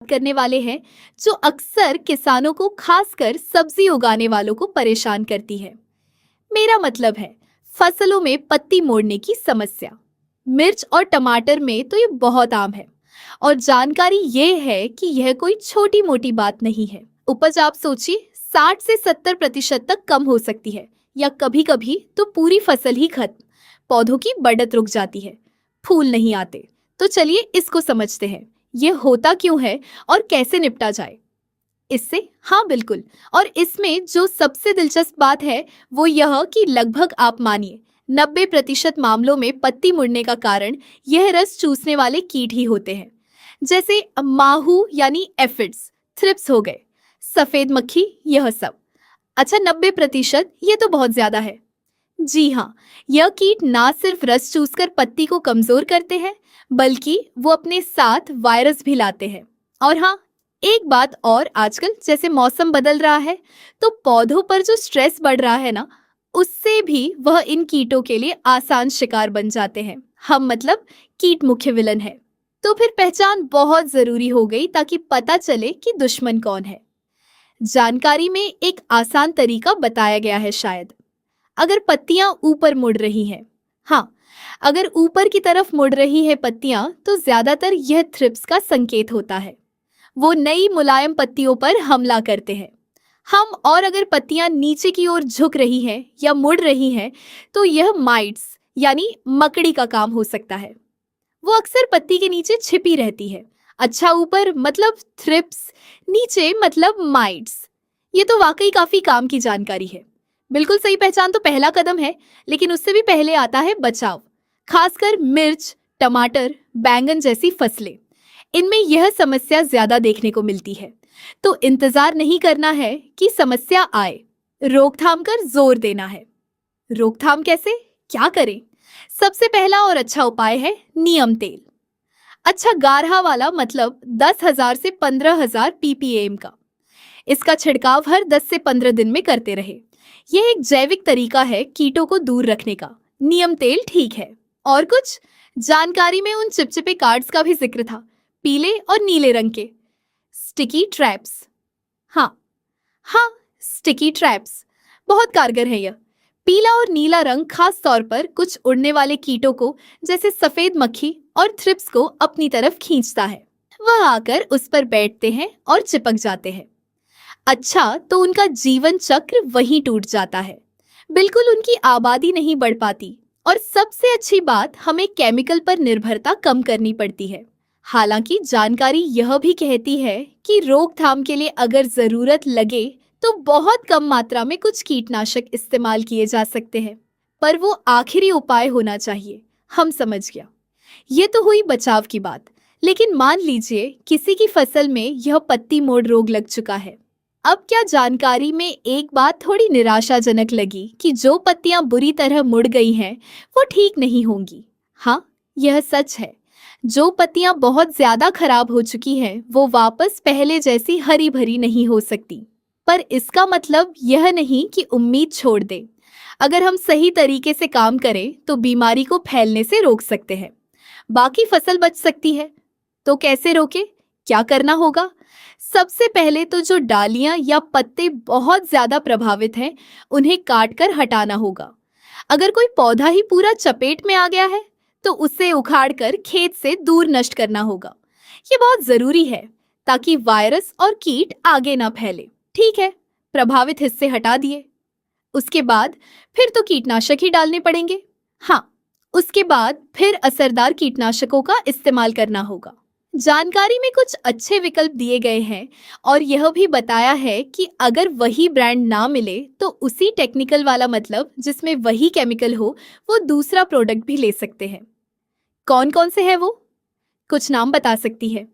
करने वाले हैं जो अक्सर किसानों को, खासकर सब्जी उगाने वालों को परेशान करती है। मेरा मतलब है फसलों में पत्ती मोड़ने की समस्या। मिर्च और टमाटर में तो ये बहुत आम है और जानकारी ये है कि यह कोई छोटी मोटी बात नहीं है। उपज आप सोचिए 60 से 70% तक कम हो सकती है या कभी कभी तो पूरी फसल ही खत्म। पौधों की बढ़त रुक जाती है, फूल नहीं आते। तो चलिए इसको समझते हैं, ये होता क्यों है और कैसे निपटा जाए इससे। हाँ बिल्कुल, और इसमें जो सबसे दिलचस्प बात है वो यह कि लगभग आप मानिए 90% मामलों में पत्ती मुड़ने का कारण यह रस चूसने वाले कीट ही होते हैं, जैसे माहू यानी एफिड्स, थ्रिप्स हो गए, सफेद मक्खी, यह सब। अच्छा 90% ये तो बहुत ज्यादा है। जी हाँ, यह कीट ना सिर्फ रस चूसकर पत्ती को कमजोर करते हैं बल्कि वो अपने साथ वायरस भी लाते हैं। और हाँ, एक बात और, आजकल जैसे मौसम बदल रहा है तो पौधों पर जो स्ट्रेस बढ़ रहा है ना, उससे भी वह इन कीटों के लिए आसान शिकार बन जाते हैं। हम मतलब कीट मुख्य विलन है। तो फिर पहचान बहुत जरूरी हो गई ताकि पता चले कि दुश्मन कौन है। जानकारी में एक आसान तरीका बताया गया है शायद। अगर पत्तियां ऊपर मुड़ रही हैं, हाँ, अगर ऊपर की तरफ मुड़ रही है पत्तियां तो ज्यादातर यह थ्रिप्स का संकेत होता है। वो नई मुलायम पत्तियों पर हमला करते हैं। और अगर पत्तियां नीचे की ओर झुक रही हैं या मुड़ रही हैं तो यह माइट्स यानी मकड़ी का काम हो सकता है। वो अक्सर पत्ती के नीचे छिपी रहती है। अच्छा, ऊपर मतलब थ्रिप्स, नीचे मतलब माइट्स। ये तो वाकई काफी काम की जानकारी है। बिल्कुल सही पहचान तो पहला कदम है, लेकिन उससे भी पहले आता है बचाव। खासकर मिर्च, टमाटर, बैंगन जैसी फसलें, इनमें यह समस्या ज्यादा देखने को मिलती है। तो इंतजार नहीं करना है कि समस्या आए, रोकथाम कर जोर देना है। रोकथाम कैसे, क्या करें? सबसे पहला और अच्छा उपाय है नीम तेल। अच्छा गाढ़ा वाला, मतलब 10,000 से 15,000 ppm का। इसका छिड़काव हर 10 से 15 दिन में करते रहे। यह एक जैविक तरीका है कीटों को दूर रखने का। नीम तेल ठीक है। और कुछ जानकारी में उन चिपचिपे कार्ड्स का भी जिक्र था, पीले और नीले रंग के स्टिकी ट्रैप्स। हाँ हाँ, स्टिकी ट्रैप्स बहुत कारगर है। यह पीला और नीला रंग खास तौर पर कुछ उड़ने वाले कीटों को, जैसे सफेद मक्खी और थ्रिप्स को अपनी तरफ खींचता है। वह आकर उस पर बैठते हैं और चिपक जाते हैं। अच्छा, तो उनका जीवन चक्र वहीं टूट जाता है। बिल्कुल उनकी आबादी नहीं बढ़ पाती। और सबसे अच्छी बात, हमें केमिकल पर निर्भरता कम करनी पड़ती है। हालांकि जानकारी यह भी कहती है कि रोकथाम के लिए अगर जरूरत लगे तो बहुत कम मात्रा में कुछ कीटनाशक इस्तेमाल किए जा सकते हैं, पर वो आखिरी उपाय होना चाहिए। हम समझ गया। ये तो हुई बचाव की बात, लेकिन मान लीजिए किसी की फसल में यह पत्ती मोड़ रोग लग चुका है। अब क्या जानकारी में एक बात थोड़ी निराशाजनक लगी कि जो पत्तियां बुरी तरह मुड़ गई हैं वो ठीक नहीं होंगी। हाँ, यह सच है। जो पत्तियां बहुत ज्यादा खराब हो चुकी हैं वो वापस पहले जैसी हरी भरी नहीं हो सकती। पर इसका मतलब यह नहीं कि उम्मीद छोड़ दें। अगर हम सही तरीके से काम करें तो बीमारी को फैलने से रोक सकते हैं। बाकी फसल बच सकती है। तो कैसे रोके, क्या करना होगा? सबसे पहले तो जो डालियां या पत्ते बहुत ज्यादा प्रभावित हैं उन्हें काट कर हटाना होगा। अगर कोई पौधा ही पूरा चपेट में आ गया है तो उसे उखाड़कर खेत से दूर नष्ट करना होगा। ये बहुत जरूरी है ताकि वायरस और कीट आगे ना फैले। ठीक है, प्रभावित हिस्से हटा दिए। उसके बाद फिर तो कीटनाशक ही डालने पड़ेंगे। हाँ, उसके बाद फिर असरदार कीटनाशकों का इस्तेमाल करना होगा। जानकारी में कुछ अच्छे विकल्प दिए गए हैं और यह भी बताया है कि अगर वही ब्रांड ना मिले तो उसी टेक्निकल वाला, मतलब जिसमें वही केमिकल हो, वो दूसरा प्रोडक्ट भी ले सकते हैं। कौन कौन से है वो? कुछ नाम बता सकती है?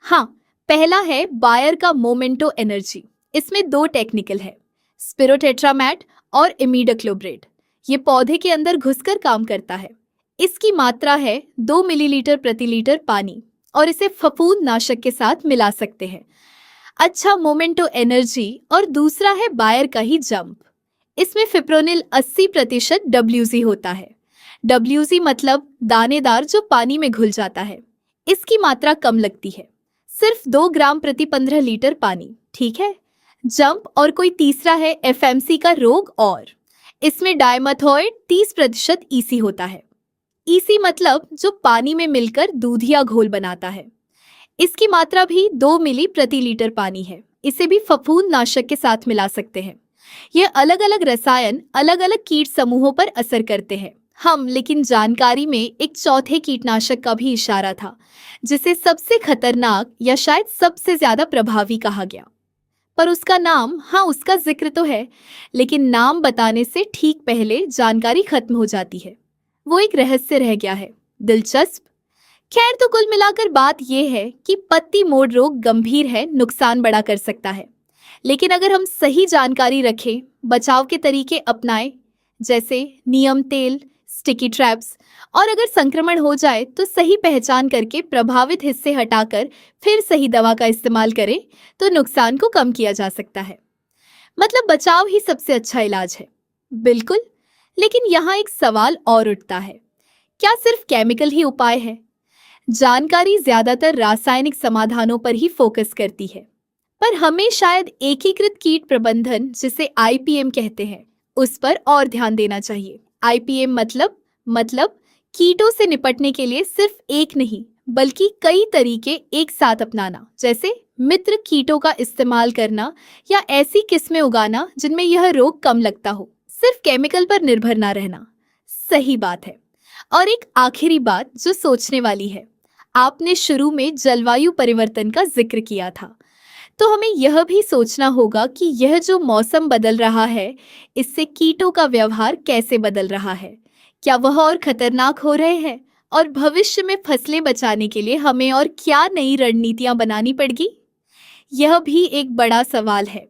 हाँ, पहला है बायर का मोमेंटो एनर्जी। इसमें 2 टेक्निकल है, स्पिरोटेट्रामैट और इमीडाक्लोप्रिड। ये पौधे के अंदर घुसकर काम करता है। इसकी मात्रा है 2 मिलीलीटर प्रति लीटर पानी और इसे फफूंद नाशक के साथ मिला सकते हैं। अच्छा, मोमेंटो एनर्जी और दूसरा है बायर का ही जंप। इसमें फिप्रोनिल 80% WZ होता है। WZ मतलब दानेदार, जो पानी में घुल जाता है। इसकी मात्रा कम लगती है। सिर्फ 2 ग्राम प्रति 15 लीटर पानी, ठीक है। जंप और कोई तीसरा है एफएमसी का रोग, और इसमें डायमेथोएट 30% ईसी होता है। ईसी मतलब जो पानी में मिलकर दूधिया घोल बनाता है। इसकी मात्रा भी 2 मिली प्रति लीटर पानी है। इसे भी फफूंदनाशक के साथ मिला सकते हैं। यह अलग अलग रसायन अलग अलग कीट समूहों पर असर करते हैं। लेकिन जानकारी में एक चौथे कीटनाशक का भी इशारा था, जिसे सबसे खतरनाक या शायद सबसे ज्यादा प्रभावी कहा गया। पर उसका नाम, उसका जिक्र तो है, लेकिन नाम बताने से ठीक पहले जानकारी खत्म हो जाती है। वो एक रहस्य रह गया है। दिलचस्प। खैर, तो कुल मिलाकर बात यह है कि पत्ती मोड़ रोग गंभीर है, नुकसान बड़ा कर सकता है। लेकिन अगर हम सही जानकारी रखें, बचाव के तरीके अपनाएं, जैसे नियम तेल, स्टिकी ट्रैप्स, और अगर संक्रमण हो जाए तो सही पहचान करके प्रभावित हिस्से हटाकर फिर सही दवा का इस्तेमाल करें, तो नुकसान को कम किया जा सकता है। मतलब बचाव ही सबसे अच्छा इलाज है। बिल्कुल। लेकिन यहाँ एक सवाल और उठता है, क्या सिर्फ केमिकल ही उपाय है? जानकारी ज्यादातर रासायनिक समाधानों पर ही फोकस करती है, पर हमें शायद एकीकृत कीट प्रबंधन, जिसे आईपीएम कहते हैं, उस पर और ध्यान देना चाहिए। आईपीएम मतलब कीटों से निपटने के लिए सिर्फ एक नहीं बल्कि कई तरीके एक साथ अपनाना, जैसे मित्र कीटों का इस्तेमाल करना या ऐसी किस्में उगाना जिनमें यह रोग कम लगता हो। सिर्फ केमिकल पर निर्भर ना रहना। सही बात है। और एक आखिरी बात जो सोचने वाली है, आपने शुरू में जलवायु परिवर्तन का जिक्र किया था, तो हमें यह भी सोचना होगा कि यह जो मौसम बदल रहा है, इससे कीटों का व्यवहार कैसे बदल रहा है। क्या वह और खतरनाक हो रहे हैं? और भविष्य में फसलें बचाने के लिए हमें और क्या नई रणनीतियां बनानी पड़गी? यह भी एक बड़ा सवाल है।